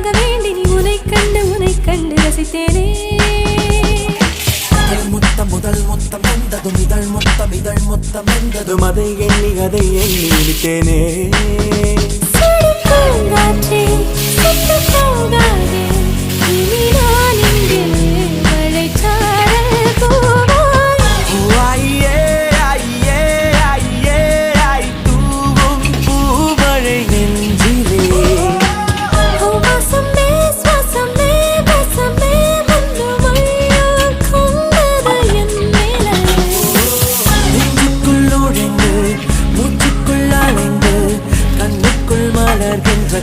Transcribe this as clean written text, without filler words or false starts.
உனக்காக வேண்டி நீ உனை கண்டு ரசித்தேனே முதல் முத்தம் வந்ததும் இதழ் முத்தம் வந்ததும் அதை எண்ணி விழித்தேனே பூங்காற்றே சுட்டு போகாதே இனி நான் இங்கே மழைச்சாரல் போவாய் ஐயே ஐயே ஐயே ஐ தூவும் பூமழை நெஞ்சிலே வாசமே சுவாசமே வசமே மன்னுமையோ கொண்டது என் மேலே நெஞ்சுக்குள் நுழைந்து மூச்சுக்குள் அலைந்து கண்ணுக்குள் மலர்கின்ற